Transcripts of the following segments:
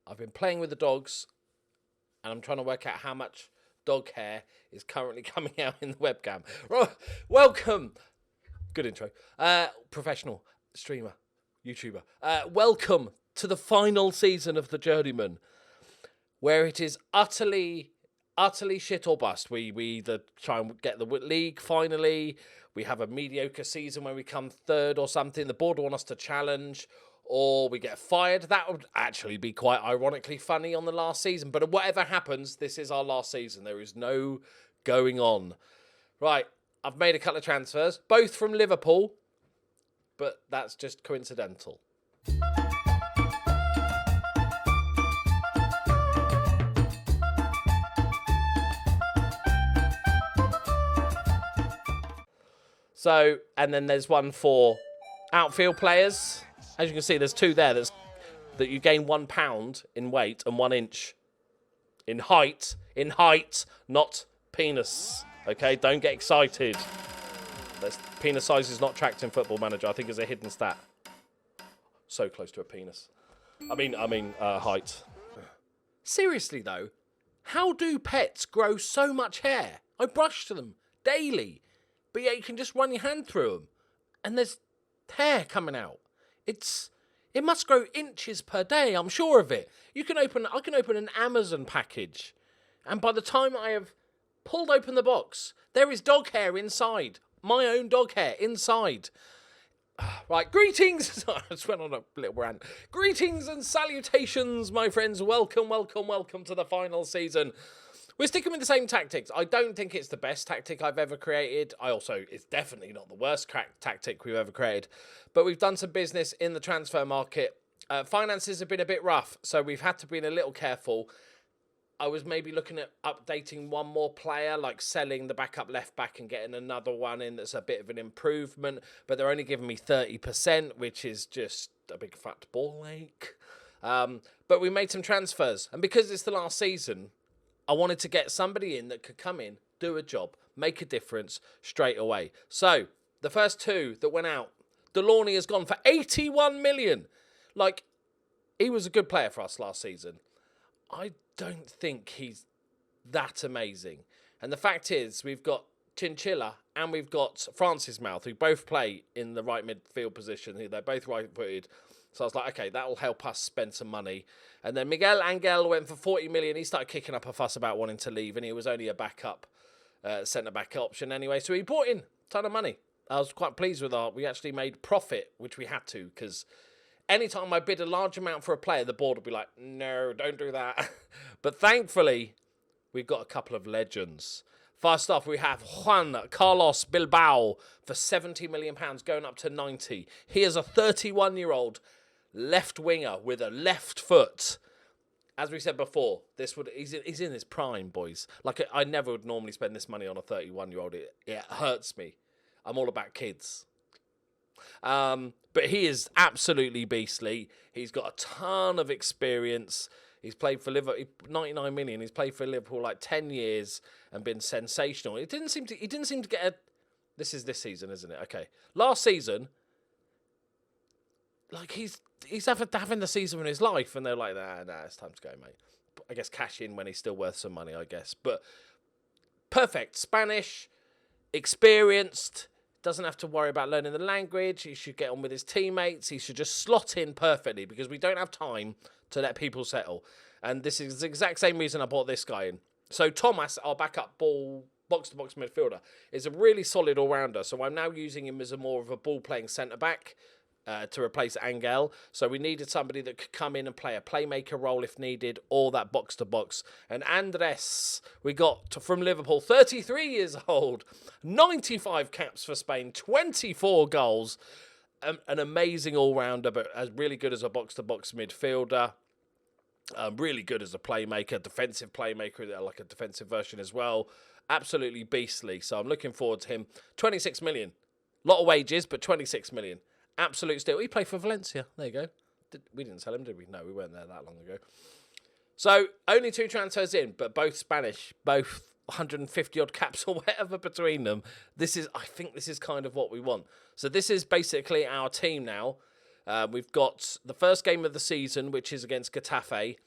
I've been playing with the dogs, and I'm trying to work out how much dog hair is currently coming out in the webcam. Welcome. Good intro. Professional streamer, YouTuber. Welcome to the final season of the Journeyman, where it is utterly shit or bust. We either try and get the league finally, we have a mediocre season where we come third or something, the board want us to challenge, or we get fired. That would actually be quite ironically funny on the last season. But whatever happens, this is our last season. There is no going on. Right, I've made a couple of transfers, both from Liverpool, but that's just coincidental. So, and then there's one for outfield players. As you can see, there's two there that you gain £1 in weight and 1 inch in height, not penis. Okay, don't get excited. Penis size is not tracked in Football Manager. I think it's a hidden stat. So close to a penis. I mean, height. Seriously though, how do pets grow so much hair? I brush them daily. But yeah, you can just run your hand through them, and there's hair coming out. It must grow inches per day. I'm sure of it. I can open an Amazon package, and by the time I have pulled open the box, there is dog hair inside. My own dog hair inside. Right, greetings. I just went on a little rant. Greetings and salutations, my friends. Welcome to the final season. We're sticking with the same tactics. I don't think it's the best tactic I've ever created. It's definitely not the worst tactic we've ever created. But we've done some business in the transfer market. Finances have been a bit rough, so we've had to be a little careful. I was maybe looking at updating one more player, like selling the backup left back and getting another one in that's a bit of an improvement. But they're only giving me 30%, which is just a big fat ball ache. But we made some transfers. And because it's the last season, I wanted to get somebody in that could come in, do a job, make a difference straight away. So, the first two that went out, Delaney has gone for 81 million. Like, he was a good player for us last season. I don't think he's that amazing. And the fact is, we've got Chinchilla and we've got Francis Mouth, who both play in the right midfield position. They're both right-footed. So I was like, okay, that will help us spend some money. And then Miguel Angel went for 40 million. He started kicking up a fuss about wanting to leave, and he was only a backup, centre-back option anyway. So he brought in a ton of money. I was quite pleased with we actually made profit, which we had to, because anytime I bid a large amount for a player, the board would be like, no, don't do that. But thankfully, we've got a couple of legends. First off, we have Juan Carlos Bilbao for £70 million, going up to 90. He is a 31-year-old left winger with a left foot. As we said before, he's in his prime, boys. Like, I never would normally spend this money on a 31-year-old. It hurts me. I'm all about kids. But he is absolutely beastly. He's got a ton of experience. He's played for Liverpool, 99 million. He's played for Liverpool like 10 years and been sensational. He didn't seem to get a... This is this season, isn't it? Okay. Last season, like, he's having the season of his life, and they're like, nah, it's time to go, mate. I guess cash in when he's still worth some money, I guess. But perfect. Spanish, experienced, doesn't have to worry about learning the language. He should get on with his teammates. He should just slot in perfectly, because we don't have time to let people settle. And this is the exact same reason I brought this guy in. So Thomas, our backup box-to-box midfielder, is a really solid all-rounder. So I'm now using him as more of a ball-playing centre-back, to replace Angel. So we needed somebody that could come in and play a playmaker role if needed, or that box-to-box. And Andres, we got from Liverpool, 33 years old, 95 caps for Spain, 24 goals, an amazing all-rounder, but really good as a box-to-box midfielder, really good as a playmaker, defensive playmaker, like a defensive version as well. Absolutely beastly. So I'm looking forward to him. 26 million. Lot of wages, but 26 million. Absolute steal. He played for Valencia. There you go. We didn't sell him, did we? No, we weren't there that long ago. So, only 2 transfers in, but both Spanish, both 150 odd caps or whatever between them. I think this is kind of what we want. So this is basically our team now. We've got the first game of the season, which is against Getafe.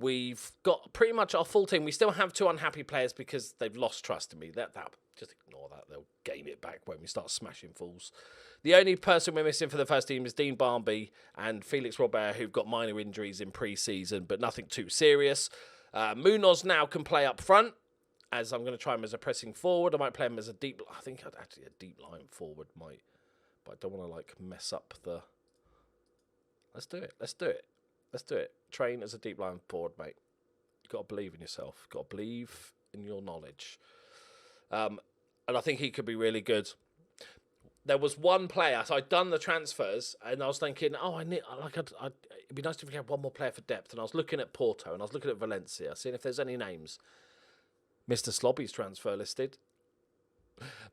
We've got pretty much our full team. We still have 2 unhappy players because they've lost trust in me. That just ignore that. They'll gain it back when we start smashing fools. The only person we're missing for the first team is Dean Barmby and Felix Robert, who've got minor injuries in pre-season, but nothing too serious. Munoz now can play up front, as I'm going to try him as a pressing forward. I might play him as a deep... I think actually a deep line forward might... But I don't want to, like, mess up the... Let's do it. Let's do it. Let's do it. Train as a deep line forward, mate. You've got to believe in yourself. You've got to believe in your knowledge. And I think he could be really good. There was one player, so I'd done the transfers, and I was thinking, it'd be nice if we had one more player for depth. And I was looking at Porto, and I was looking at Valencia, seeing if there's any names. Mr. Slobby's transfer listed.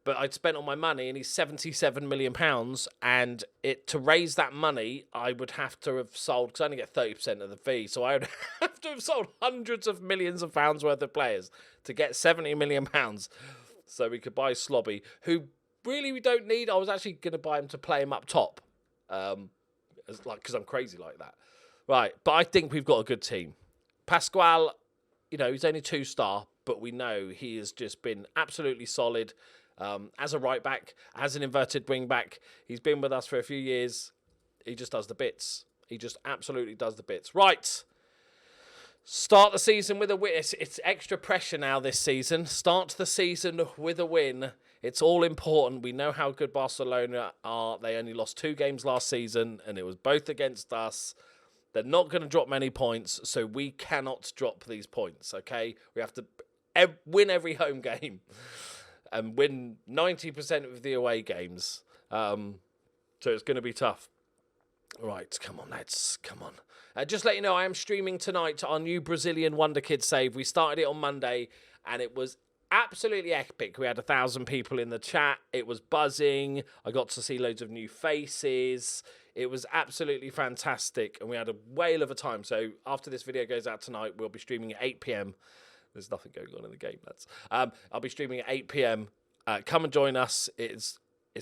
But I'd spent all my money, and he's £77 million, and to raise that money, I would have to have sold, because I only get 30% of the fee, so I would have to have sold hundreds of millions of pounds worth of players to get £70 million, so we could buy Slobby, who really we don't need. I was actually going to buy him to play him up top, because I'm crazy like that. Right, but I think we've got a good team. Pascual, he's only 2-star, but we know he has just been absolutely solid as a right back, as an inverted wing back. He's been with us for a few years. He just does the bits. He just absolutely does the bits. Right. Start the season with a win. It's extra pressure now this season. Start the season with a win. It's all important. We know how good Barcelona are. They only lost 2 games last season, and it was both against us. They're not going to drop many points, so we cannot drop these points, okay? We have to win every home game and win 90% of the away games. So it's going to be tough. Right, come on, lads, come on. Just let you know, I am streaming tonight our new Brazilian Wonder Kid save. We started it on Monday, and it was absolutely epic. We had 1,000 people in the chat. It was buzzing. I got to see loads of new faces. It was absolutely fantastic, and we had a whale of a time. So after this video goes out tonight, we'll be streaming at 8 p.m. There's nothing going on in the game, lads. I'll be streaming at 8 p.m. Come and join us. It's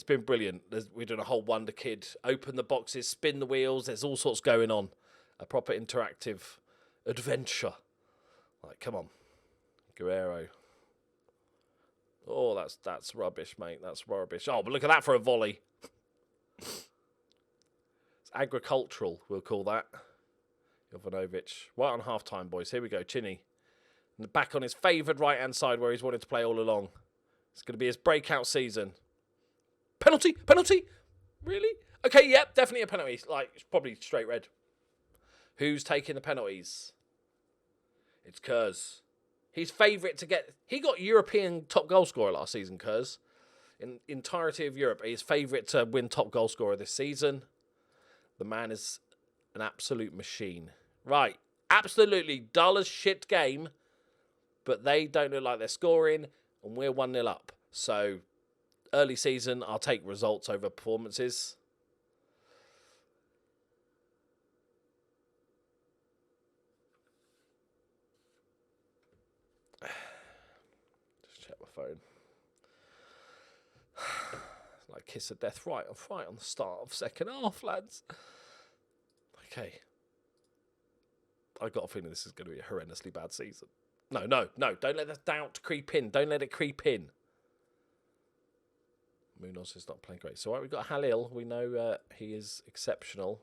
been brilliant. We're doing a whole Wonder Kid. Open the boxes, spin the wheels. There's all sorts going on. A proper interactive adventure. Like, come on. Guerrero. Oh, that's rubbish, mate. That's rubbish. Oh, but look at that for a volley. It's agricultural, we'll call that. Jovanovic. Right on half-time, boys. Here we go. Chinny. And back on his favoured right-hand side where he's wanted to play all along. It's going to be his breakout season. Penalty? Penalty? Really? Okay, yep, definitely a penalty. Like, it's probably straight red. Who's taking the penalties? It's Kurz. He's favourite to get... He got European top goal scorer last season, Kurz. In entirety of Europe, he's favourite to win top goal scorer this season. The man is an absolute machine. Right. Absolutely dull as shit game. But they don't look like they're scoring. And we're 1-0 up. So, early season, I'll take results over performances. Just check my phone. It's like kiss of death right on the start of second half, lads. Okay. I got a feeling this is going to be a horrendously bad season. No. Don't let the doubt creep in. Don't let it creep in. Munoz is not playing great. So, right, we've got Halil. We know he is exceptional.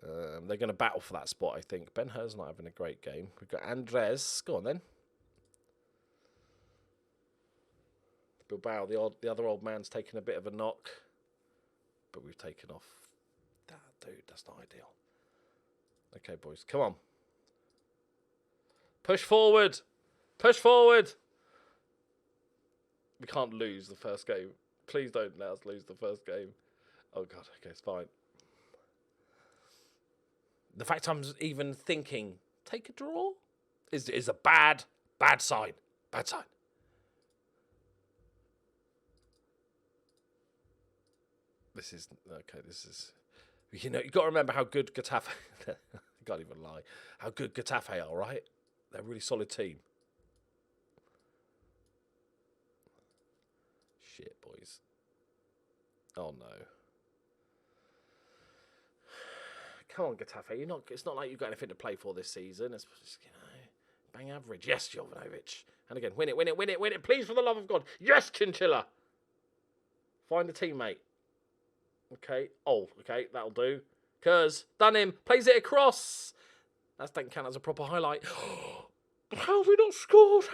They're going to battle for that spot, I think. Ben Hur's not having a great game. We've got Andres. Go on, then. Bilbao, the other old man's taken a bit of a knock. But we've taken off. Dude, that's not ideal. Okay, boys, come on. Push forward. Push forward. We can't lose the first game. Please don't let us lose the first game. Oh, God. Okay, it's fine. The fact I'm even thinking, take a draw, is a bad sign. Bad sign. This is... Okay, this is... You know, you've got to remember how good Getafe... I can't even lie. How good Getafe are, right? They're a really solid team. Shit, boys. Oh, no. Come on, Getafe. It's not like you've got anything to play for this season. It's just, bang average. Yes, Jovanovic. And again, win it. Please, for the love of God. Yes, Chinchilla. Find a teammate. Okay. Oh, okay. That'll do. Kurz. Done him. Plays it across. That doesn't count as a proper highlight. How have we not scored?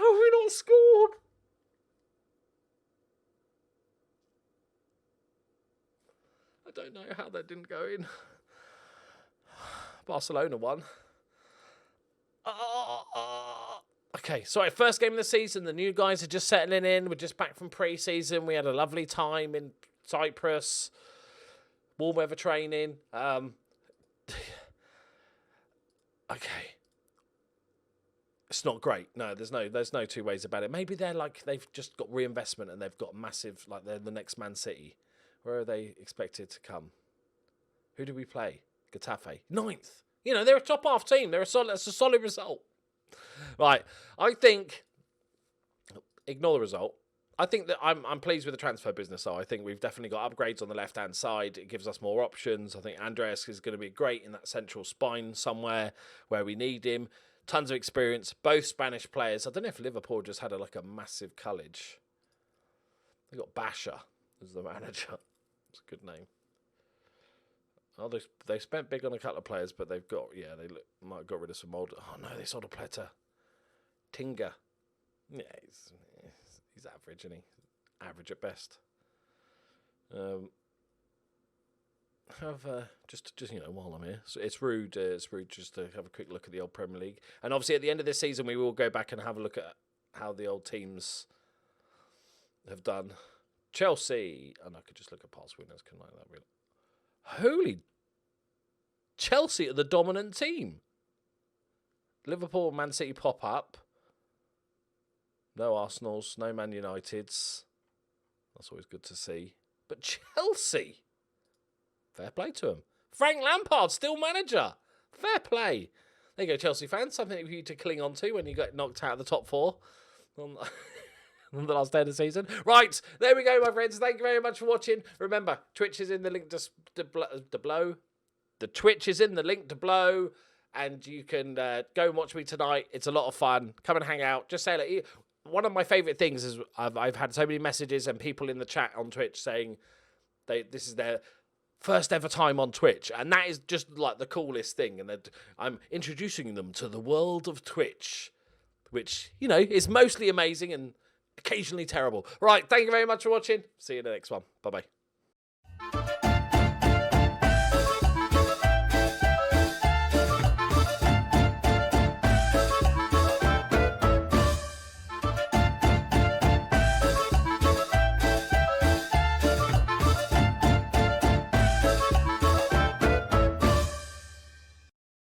I don't know how that didn't go in. Barcelona won. Okay, sorry, first game of the season. The new guys are just settling in. We're just back from pre-season. We had a lovely time in Cyprus. Warm weather training. Okay. It's not great. No, there's no two ways about it. Maybe they've just got reinvestment and they've got massive, like they're the next Man City. Where are they expected to come? Who do we play? Getafe. 9th. They're a top half team. That's a solid result. Right. I think, ignore the result. I think that I'm pleased with the transfer business. So I think we've definitely got upgrades on the left-hand side. It gives us more options. I think Andreas is going to be great in that central spine somewhere where we need him. Tons of experience. Both Spanish players. I don't know if Liverpool just had a massive college. They got Basha as the manager. It's a good name. Oh, they spent big on a couple of players, but they've got, might have got rid of some old. Oh no, they sold a player to Tinga. Yeah, he's average, isn't he? Average at best. Just while I'm here, so it's rude just to have a quick look at the old Premier League, and obviously at the end of this season we will go back and have a look at how the old teams have done. Chelsea, and I could just look at past winners, couldn't I? That really. Holy, Chelsea are the dominant team. Liverpool and Man City pop up. No Arsenals, no Man Uniteds. That's always good to see. But Chelsea, fair play to them. Frank Lampard, still manager. Fair play. There you go, Chelsea fans. Something for you to cling on to when you get knocked out of the top 4. On the last day of the season. Right, there we go, my friends. Thank you very much for watching. Remember, Twitch is in the link below. The Twitch is in the link below, and you can go and watch me tonight. It's a lot of fun. Come and hang out. Just say, one of my favourite things is I've had so many messages and people in the chat on Twitch saying this is their first ever time on Twitch, and that is just like the coolest thing. And I'm introducing them to the world of Twitch, which is mostly amazing and occasionally terrible. Right, thank you very much for watching. See you in the next one. Bye-bye.